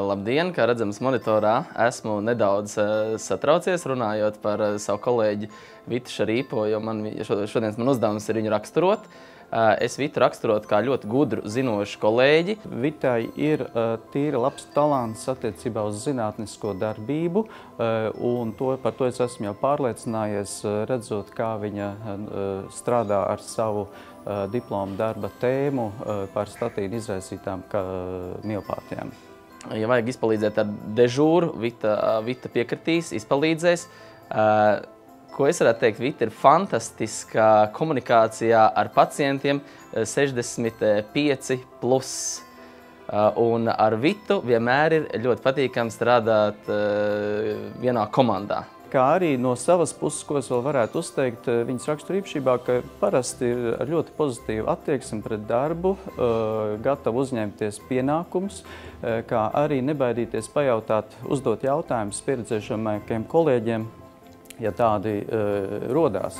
Labdien, kā redzams monitorā, esmu nedaudz satraucies runājot par savu kolēģi Vitu Šarīpo, jo šodienas man uzdevums ir viņu raksturot. Es Vitu raksturotu kā ļoti gudru, zinošu kolēģi. Vitai ir tīri labs talants attiecībā uz zinātnisko darbību, un par to es esmu jau pārliecinājies, redzot, kā viņa strādā ar savu diplomu darba tēmu par statīnu izraisītām miopātijām. Ja vajag izpalīdzēt ar dežūru, Vita piekritīs, izpalīdzēs. Ko es varētu teikt, Vita ir fantastiska komunikācijā ar pacientiem 65+. Un ar Vitu vienmēr ir ļoti patīkami strādāt vienā komandā. Kā arī no savas puses, ko es vēl varētu uzteikt viņas raksturīpašībā, ka parasti ir ar ļoti pozitīvu attieksmi pret darbu, gatavu uzņemties pienākumus, kā arī nebaidīties pajautāt, uzdot jautājumus pieredzējušākiem kolēģiem, ja tādi rodās.